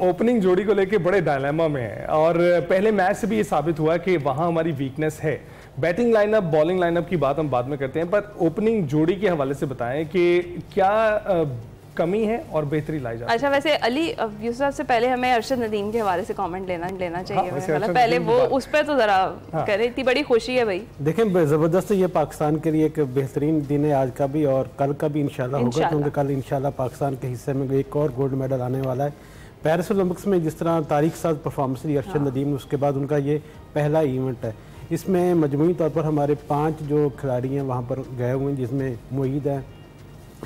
Opening जोड़ी को लेके बड़े डायलेमा में है और पहले मैच से भी ये साबित हुआ कि वहां हमारी वीकनेस है। बैटिंग लाइनअप, बॉलिंग लाइनअप की बात हम बाद में करते हैं, पर ओपनिंग जोड़ी के हवाले से बताएं कि क्या कमी है और बेहतरी लाई जाए। अच्छा, वैसे अली यूसुफ से पहले हमें अरशद नदीम के हवाले से कमेंट लेना चाहिए। मतलब पहले वो उस पर तो जरा करें, इतनी बड़ी खुशी है भाई। देखें, ज़बरदस्त ये पाकिस्तान के लिए एक बेहतरीन दिन है आज का भी, और कल का भी इंशाल्लाह होगा, क्योंकि कल इंशाल्लाह पाकिस्तान के हिस्से में एक और गोल्ड मेडल आने वाला है। पेरिस ओलंपिक्स में जिस तरह तारीख साज परफॉर्मेंस रही अरशद नदीम, उसके बाद उनका ये पहला इवेंट है। इसमें मजमूई तौर पर हमारे 5 जो खिलाड़ी हैं वहाँ पर गए हुए हैं, जिसमें मुईद है,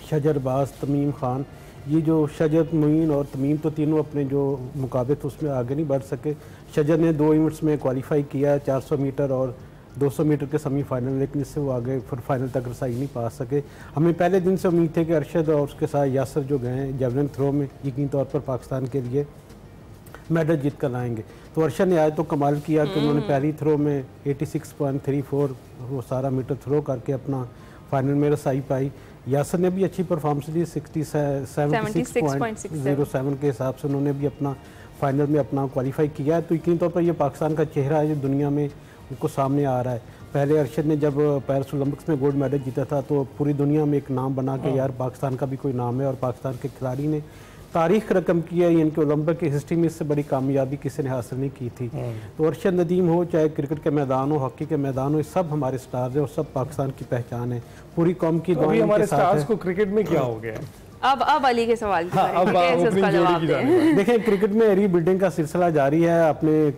शजरबाज, तमीम खान। ये जो शजर, मुईन और तमीम तो तीनों अपने जो मुकाबले थे उसमें आगे नहीं बढ़ सके। शजर ने 2 इवेंट्स में क्वालिफाई किया, 400 मीटर और 200 मीटर के सेमीफाइनल, लेकिन इससे वो आगे फिर फाइनल तक रसाई नहीं पा सके। हमें पहले दिन से उम्मीद थी कि अरशद और उसके साथ यासर जो गए हैं जेवलिन थ्रो में यकीनी तौर पर पाकिस्तान के लिए मेडल जीत कर लाएंगे। तो अरशद ने आज तो कमाल किया कि उन्होंने पहली थ्रो में 86.34 वो सारा मीटर थ्रो करके अपना फाइनल में रसाई पाई। यासर ने भी अच्छी परफॉर्मेंस दी, 76.07 के हिसाब से उन्होंने भी अपना फाइनल में अपना क्वालिफाई किया है। तो यकीनी तौर पर ये पाकिस्तान का चेहरा है जो दुनिया में उनको सामने आ रहा है। पहले अरशद ने जब पेरिस ओलंपिक्स में गोल्ड मेडल जीता था तो पूरी दुनिया में एक नाम बना के यार पाकिस्तान का भी कोई नाम है, और पाकिस्तान के खिलाड़ी ने तारीख रकम की है। इनके ओलंपिक की हिस्ट्री में इससे बड़ी कामयाबी किसी ने हासिल नहीं की थी। तो अरशद नदीम हो, चाहे क्रिकेट के मैदान हो, हॉकी के मैदान हो, ये सब हमारे स्टार्स हैं और सब पाकिस्तान की पहचान है। पूरी कौम की तो हमारे स्टार्स को क्रिकेट में क्या हो गया? अब अली के सवाल की जवाब दें। देखें, क्रिकेट में रीबिल्डिंग का सिलसिला जारी है। आपने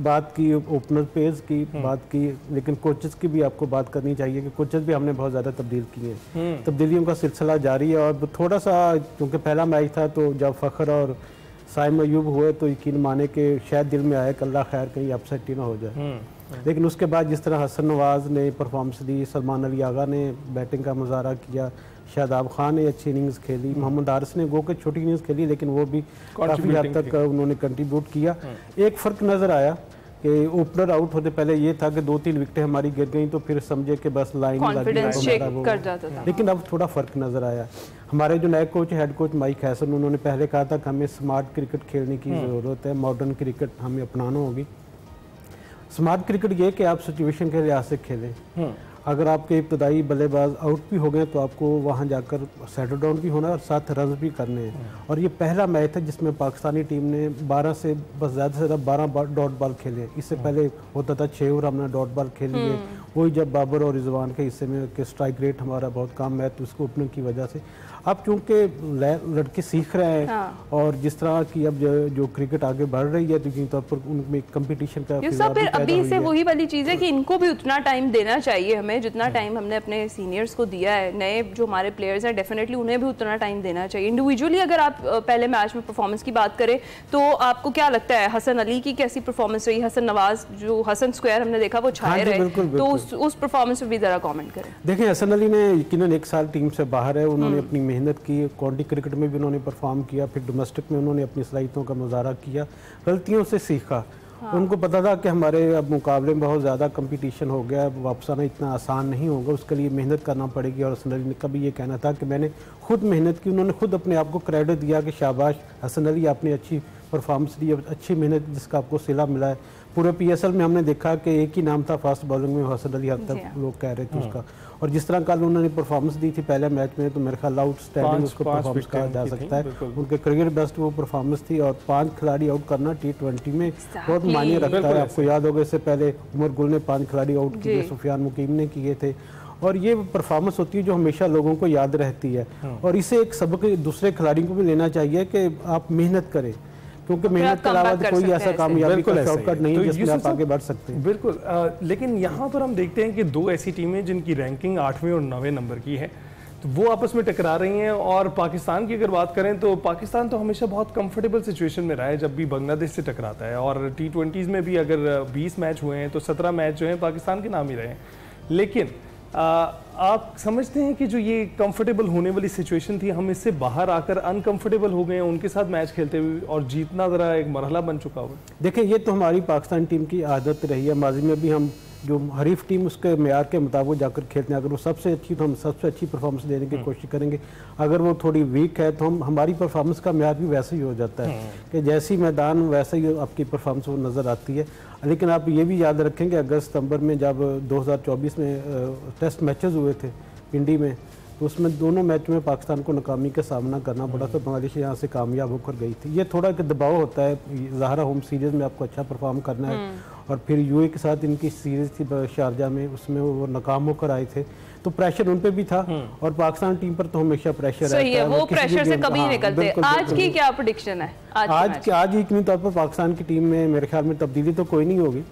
बात की ओपनर पेस की बात की, लेकिन कोचेस की भी आपको बात करनी चाहिए कि कोचेस भी हमने बहुत ज़्यादा तब्दील किए हैं। तब्दीलियों का सिलसिला जारी है और थोड़ा सा, क्योंकि पहला मैच था तो जब फ़खर और साइम अयूब हुए तो यकीन माने कि शायद दिल में आया कि अल्लाह खैर कहीं अपसेट ही ना हो जाए। लेकिन उसके बाद जिस तरह हसन नवाज़ ने परफॉर्मेंस दी, सलमान अली आगा ने बैटिंग का मुजाहरा किया, शादाब खान ने अच्छी इनिंग्स खेली, मोहम्मद हारिस ने गो के छोटी इनिंग्स खेली लेकिन वो भी काफ़ी हद तक उन्होंने कंट्रीब्यूट किया। एक फ़र्क नज़र आया कि ओपनर आउट होते पहले ये था कि 2-3 विकेटें हमारी गिर गई तो फिर समझे कि बस लाइन कर जाता था। लेकिन अब थोड़ा फ़र्क नज़र आया। हमारे जो नए coach, head coach mic Hesson, उन्होंने पहले कहा था कि हमें स्मार्ट क्रिकेट खेलने की ज़रूरत है, मॉडर्न क्रिकेट हमें अपनाना होगी। स्मार्ट क्रिकेट ये कि आप सिचुएशन के लिहाज से खेलें। अगर आपके इब्तदाई बल्लेबाज आउट भी हो गए तो आपको वहां जाकर सेटल डाउन भी होना है और 7 रन भी करने हैं। और ये पहला मैच है जिसमें पाकिस्तानी टीम ने 12 से बस ज़्यादा से ज़्यादा 12 डॉट बॉल खेले। इससे पहले होता था 6 ओवर हमने डॉट बॉल खेली है। वही जब बाबर और रिजवान के हिस्से में कि स्ट्राइक रेट हमारा बहुत कम है तो उसको ओपनिंग की वजह से अब चूँकि लड़के सीख रहे हैं और जिस तरह की अब जो क्रिकेट आगे बढ़ रही है तो यकीनी तौर पर उनमें कंपटीशन का फिर अभी से वही वाली चीज़ है कि इनको भी उतना टाइम देना चाहिए हमें जितना टाइम हमने अपने सीनियर्स को दिया है। नए जो हमारे प्लेयर्स हैं डेफिनेटली उन्हें भी उतना टाइम देना चाहिए। इंडिविजुअली अगर आप पहले मैच में परफॉर्मेंस की बात करें तो आपको क्या लगता है हसन अली की कैसी परफॉर्मेंस रही? हसन नवाज जो हसन स्क्वायर हमने देखा वो छाए रहे, तो उस परफॉर्मेंस पर भी ज़रा कॉमेंट करें। देखें, हसन अली ने यकीनन 1 साल टीम से बाहर है, उन्होंने अपनी मेहनत की, काउंटी क्रिकेट में भी उन्होंने परफॉर्म किया, फिर डोमेस्टिक में उन्होंने अपनी सलाहियतों का मुजाहरा किया, गलतियों से सीखा। उनको पता था कि हमारे अब मुकाबले में बहुत ज़्यादा कंपटीशन हो गया, वापस आना इतना आसान नहीं होगा, उसके लिए मेहनत करना पड़ेगी। और हसन अली ने कभी ये कहना था कि मैंने खुद मेहनत की, उन्होंने खुद अपने आप को क्रेडिट दिया कि शाबाश हसन अली, आपने अच्छी परफॉर्मेंस दी, अच्छी मेहनत जिसका आपको सिला मिला है। पूरे PSL में हमने देखा कि एक ही नाम था फास्ट बॉलिंग में, हसन अली हद तक लोग कह रहे थे उसका। और जिस तरह कल उन्होंने परफॉर्मेंस दी थी पहले मैच में तो मेरे ख्याल आउटस्टैंडिंग उसको परफॉर्मेंस कहा जा सकता है। उनके करियर बेस्ट वो परफॉर्मेंस थी और 5 खिलाड़ी आउट करना T20 में बहुत मायने रखता है। आपको याद होगा इससे पहले उमर गुल ने 5 खिलाड़ी आउट किए, सुफियान मुकीम ने किए थे। और ये परफॉर्मेंस होती है जो हमेशा लोगों को याद रहती है और इसे एक सबक दूसरे खिलाड़ी को भी लेना चाहिए कि आप मेहनत करें, क्योंकि मेहनत के अलावा कोई ऐसा कामयाबी का शॉर्टकट नहीं है जिसमें आप आगे बढ़ सकते हैं। बिल्कुल। लेकिन यहाँ पर हम देखते हैं कि 2 ऐसी टीमें जिनकी रैंकिंग 8वें और 9वें नंबर की है, तो वो आपस में टकरा रही हैं। और पाकिस्तान की अगर बात करें तो पाकिस्तान तो हमेशा बहुत कंफर्टेबल सिचुएशन में रहा है जब भी बांग्लादेश से टकराता है। और T20s में भी अगर 20 मैच हुए हैं तो 17 मैच जो हैं पाकिस्तान के नाम ही रहे हैं। लेकिन आप समझते हैं कि जो ये कंफर्टेबल होने वाली सिचुएशन थी, हम इससे बाहर आकर अनकंफर्टेबल हो गए हैं उनके साथ मैच खेलते हुए और जीतना ज़रा एक मरहला बन चुका होगा? देखिए, ये तो हमारी पाकिस्तान टीम की आदत रही है। माजी में भी हम जो हरीफ टीम उसके मेयार के मुताबिक जाकर खेलते हैं, अगर वो सबसे अच्छी तो हम सबसे अच्छी परफॉर्मेंस देने की कोशिश करेंगे। अगर वो थोड़ी वीक है तो हम हमारी परफॉर्मेंस का मेयार भी वैसे ही हो जाता है कि जैसी मैदान वैसे ही आपकी परफॉर्मेंस वो नज़र आती है। लेकिन आप ये भी याद रखें कि अगस्त सितंबर में जब 2024 में टेस्ट मैचेस हुए थे पिंडी में, तो उसमें दोनों मैच में पाकिस्तान को नाकामी का सामना करना पड़ा, तो बांग्लादेश यहाँ से कामयाब होकर गई थी। ये थोड़ा एक दबाव होता है, ज़ाहरा होम सीरीज़ में आपको अच्छा परफॉर्म करना है, और फिर यूए के साथ इनकी सीरीज़ थी शारजा में, उसमें वो नाकाम होकर आए थे, तो प्रेशर उन पे भी था। और पाकिस्तान टीम पर तो हमेशा प्रेशर सही है, वो प्रेशर से कभी निकलते। आज की क्या प्रेडिक्शन है? आज यकीनी तौर पर पाकिस्तान की टीम में मेरे ख्याल में तब्दीली तो कोई नहीं होगी,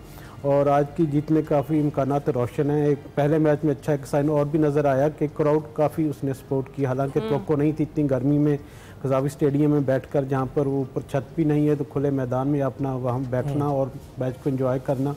और आज की जीत में काफ़ी इम्कानात रोशन है। एक पहले मैच में अच्छा एक साइन और भी नज़र आया कि क्राउड काफ़ी उसने सपोर्ट किया, हालांकि तो नहीं थी इतनी गर्मी में कज़ावी स्टेडियम में बैठकर, जहाँ पर वो ऊपर छत भी नहीं है, तो खुले मैदान में अपना वहाँ बैठना और मैच को एंजॉय करना,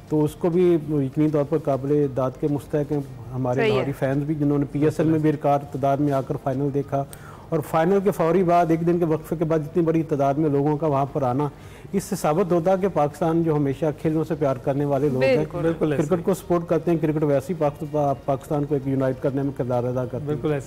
तो उसको भी यकीनी तौर पर काबिल दाद के मुस्तहक हैं हमारे लाहौरी फैंस भी, जिन्होंने PSL में बेकार तादाद में आकर फाइनल देखा, और फाइनल के फौरी बाद एक दिन के वक्फे के बाद इतनी बड़ी तादाद में लोगों का वहाँ पर आना, इससे साबित होता है कि पाकिस्तान जो हमेशा खेलों से प्यार करने वाले लोग हैं, क्रिकेट को सपोर्ट करते हैं, क्रिकेट वैसे ही पाकिस्तान को एक यूनाइट करने में किरदार अदा करते हैं।